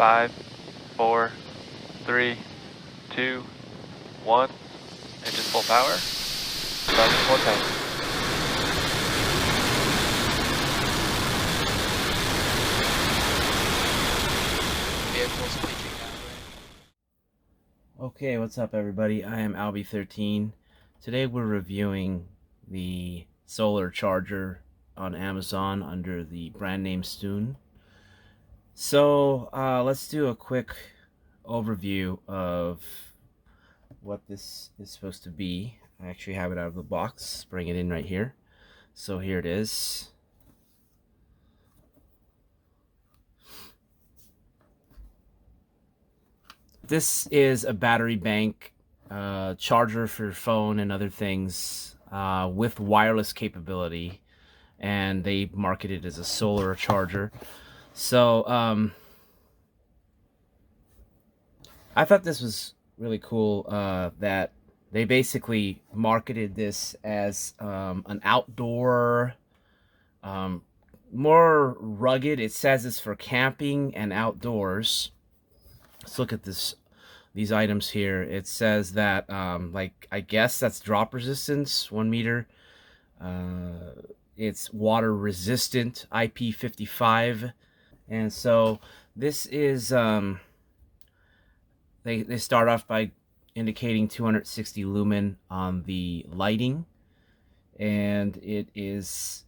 5, 4, 3, 2, 1. Engine full power. Starting vortex. Vehicles pitching that way. Okay, what's up everybody? I am Albie13. Today we're reviewing the solar charger on Amazon under the brand name STOON. So let's do a quick overview of what this is supposed to be. I actually have it out of the box, bring it in right here. So here it is. This is a battery bank charger for your phone and other things with wireless capability, and they market it as a solar charger. So I thought this was really cool that they basically marketed this as an outdoor, more rugged. It says it's for camping and outdoors. Let's look at these items here. It says that like, I guess that's drop resistance, 1 meter. It's water resistant, IP55. And so this is they start off by indicating 260 lumen on the lighting, and it is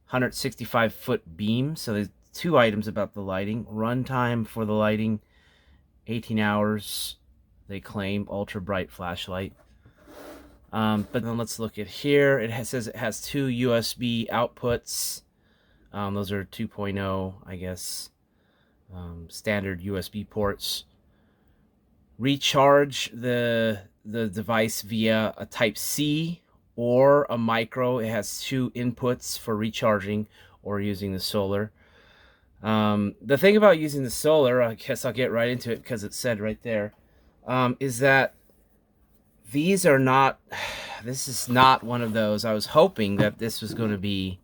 165 foot beam. So there's two items about the lighting. Runtime for the lighting, 18 hours, they claim. Ultra bright flashlight. But then let's look at here. It says it has two USB outputs. Those are 2.0, I guess, standard USB ports. Recharge the device via a Type-C or a micro. It has two inputs for recharging or using the solar. The thing about using the solar, I guess I'll get right into it because it said right there, is that these are not, this is not one of those. I was hoping that this was going to be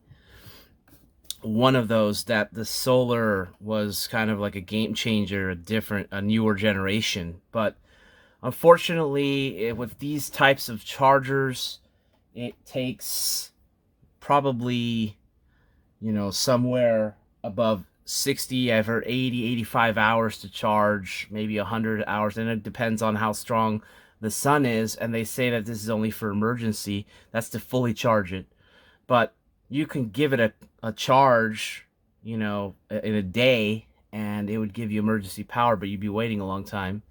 one of those, that the solar was kind of like a game changer, a newer generation. But unfortunately, with these types of chargers, it takes probably, somewhere above 60, I've heard 80, 85 hours to charge, maybe 100 hours, and it depends on how strong the sun is. And they say that this is only for emergency. That's to fully charge it. But you can give it a charge, in a day, and it would give you emergency power, but you'd be waiting a long time.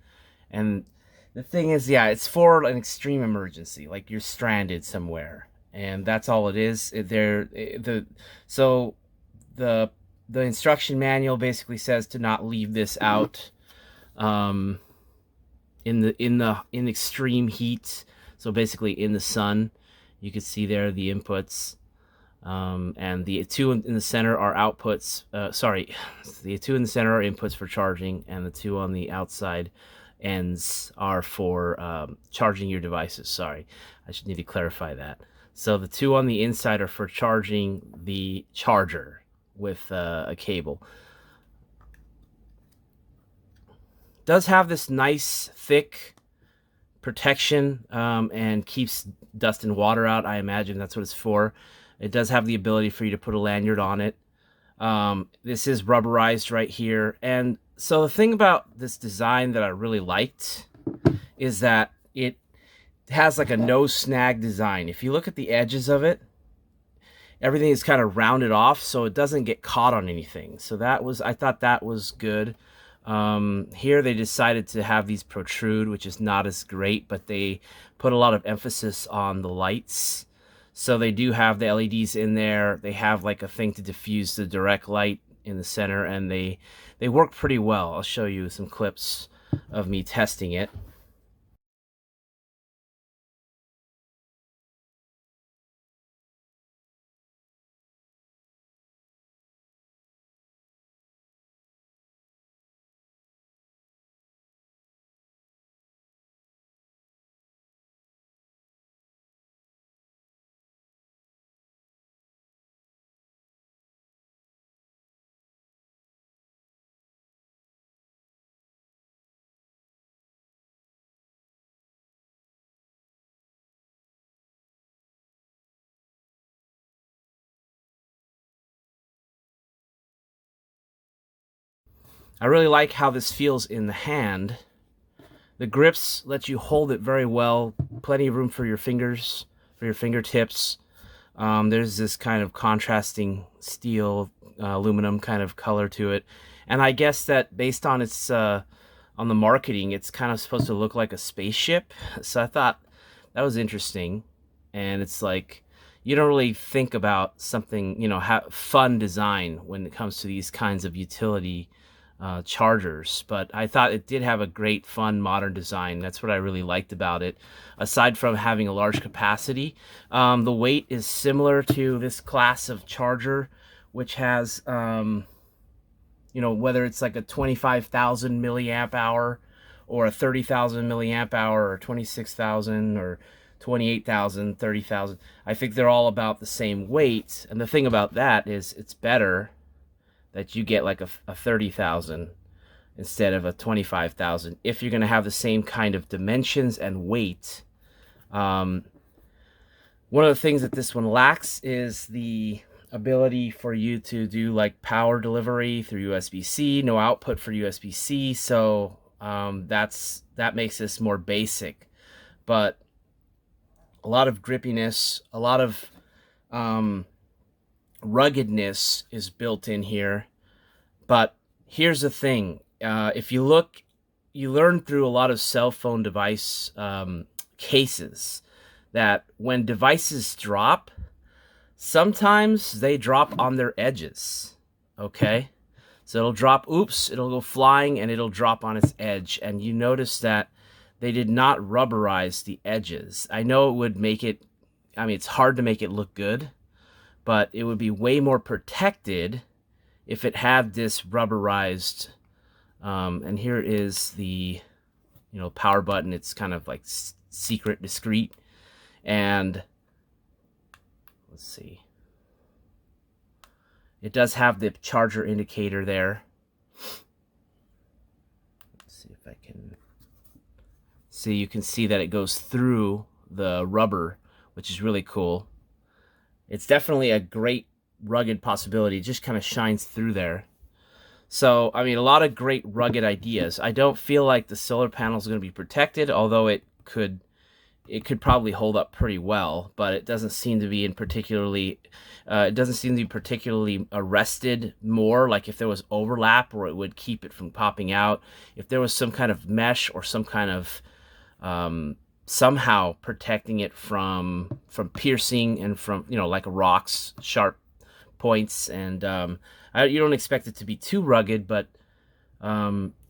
And the thing is, yeah, it's for an extreme emergency, like you're stranded somewhere, and that's all it is. The instruction manual basically says to not leave this out in extreme heat. So basically in the sun. You can see there the inputs, and the two in the center are outputs. The two in the center are inputs for charging, and the two on the outside ends are for charging your devices. Sorry, I should need to clarify that. So the two on the inside are for charging the charger with a cable. Does have this nice thick protection, and keeps dust and water out. I imagine that's what it's for. It does have the ability for you to put a lanyard on it. This is rubberized right here. And so the thing about this design that I really liked is that it has like a no snag design. If you look at the edges of it, everything is kind of rounded off, so it doesn't get caught on anything. So I thought that was good. Here they decided to have these protrude, which is not as great, but they put a lot of emphasis on the lights. So they do have the LEDs in there. They have like a thing to diffuse the direct light in the center, and they work pretty well. I'll show you some clips of me testing it. I really like how this feels in the hand. The grips let you hold it very well. Plenty of room for your fingers, for your fingertips. There's this kind of contrasting steel, aluminum kind of color to it. And I guess that based on its on the marketing, it's kind of supposed to look like a spaceship. So I thought that was interesting. And it's like, you don't really think about something, you know, fun design when it comes to these kinds of utility chargers. But I thought it did have a great, fun, modern design. That's what I really liked about it. Aside from having a large capacity, the weight is similar to this class of charger, which has, you know, whether it's like a 25,000 milliamp hour or a 30,000 milliamp hour or 26,000 or 28,000, 30,000. I think they're all about the same weight. And the thing about that is it's better that you get like a 30,000 instead of a 25,000 if you're going to have the same kind of dimensions and weight. One of the things that this one lacks is the ability for you to do like power delivery through USB-C, no output for USB-C, so that makes this more basic. But a lot of grippiness, a lot of ruggedness is built in here. But here's the thing, if you look, you learn through a lot of cell phone device cases that when devices drop, sometimes they drop on their edges, okay? So it'll drop, oops, it'll go flying and it'll drop on its edge. And you notice that they did not rubberize the edges. I know it would make it, I mean, it's hard to make it look good, but it would be way more protected if it had this rubberized, and here is the, you know, power button. It's kind of like secret, discreet, and let's see. It does have the charger indicator there. Let's see if I can see. You can see that it goes through the rubber, which is really cool. It's definitely a great rugged possibility. It just kind of shines through there. So, I mean, a lot of great rugged ideas. I don't feel like the solar panel is going to be protected, although it could probably hold up pretty well, but it doesn't seem to be particularly arrested more. Like if there was overlap, or it would keep it from popping out. If there was some kind of mesh or some kind of somehow protecting it from piercing and from, you know, like a rock's sharp points. And you don't expect it to be too rugged, but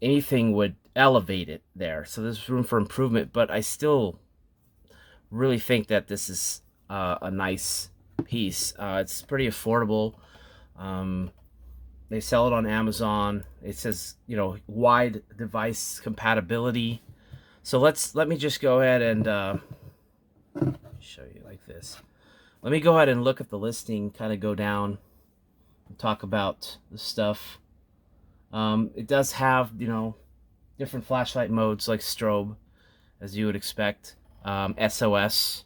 anything would elevate it there. So there's room for improvement, but I still really think that this is a nice piece. It's pretty affordable. They sell it on Amazon. It says, you know, wide device compatibility. So let me just go ahead and show you like this. Let me go ahead and look at the listing, kind of go down and talk about the stuff. It does have, you know, different flashlight modes like strobe, as you would expect. SOS.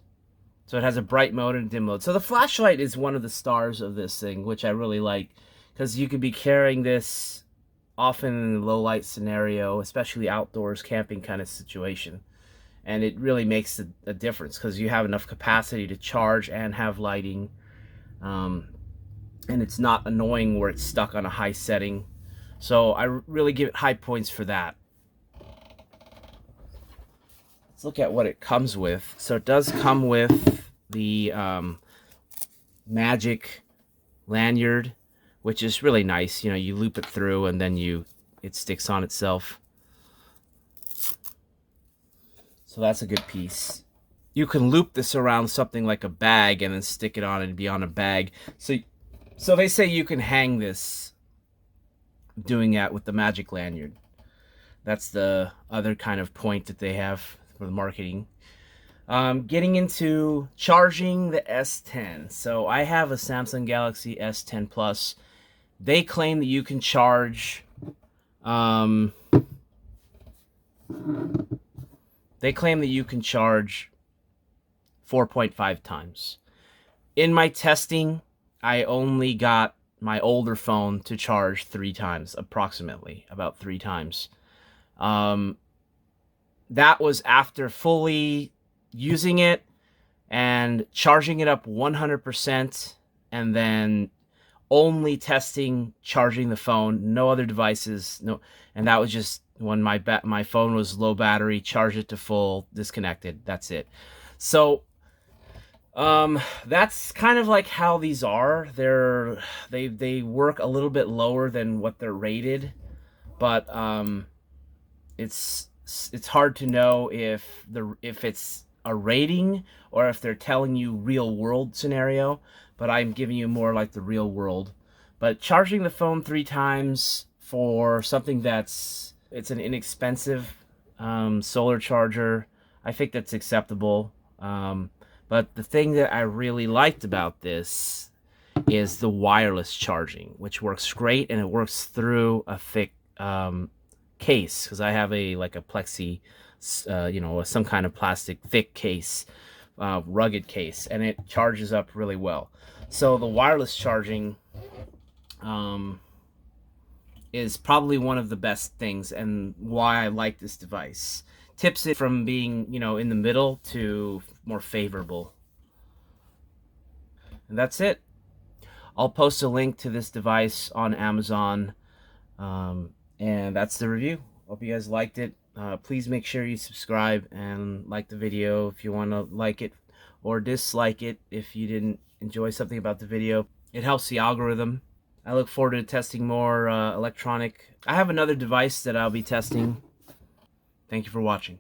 So it has a bright mode and a dim mode. So the flashlight is one of the stars of this thing, which I really like, because you could be carrying this often in a low light scenario, especially outdoors camping kind of situation. And it really makes a difference because you have enough capacity to charge and have lighting. And it's not annoying where it's stuck on a high setting. So I really give it high points for that. Let's look at what it comes with. So it does come with the magic lanyard, which is really nice. You know, you loop it through and then it sticks on itself. So that's a good piece. You can loop this around something like a bag and then stick it on and be on a bag. So they say you can hang this doing that with the magic lanyard. That's the other kind of point that they have for the marketing. Getting into charging the S10. So I have a Samsung Galaxy S10 Plus. They claim that you can charge they claim that you can charge 4.5 times. In my testing, I only got my older phone to charge 3 times, approximately, about 3 times. That was after fully using it and charging it up 100%, and then only testing charging the phone, no other devices, no. And that was just when my phone was low battery, charge it to full, disconnected, that's it. So that's kind of like how these are. They work a little bit lower than what they're rated, but it's hard to know if it's a rating or if they're telling you real world scenario, but I'm giving you more like the real world. But charging the phone 3 times for something it's an inexpensive solar charger, I think that's acceptable. But the thing that I really liked about this is the wireless charging, which works great, and it works through a thick case, because I have a plexi, some kind of plastic thick case, rugged case, and it charges up really well. So the wireless charging is probably one of the best things, and why I like this device. Tips it from being, in the middle to more favorable. And that's it. I'll post a link to this device on Amazon, and that's the review. Hope you guys liked it. Please make sure you subscribe and like the video if you want to like it, or dislike it if you didn't enjoy something about the video. It helps the algorithm. I look forward to testing more electronic. I have another device that I'll be testing. Thank you for watching.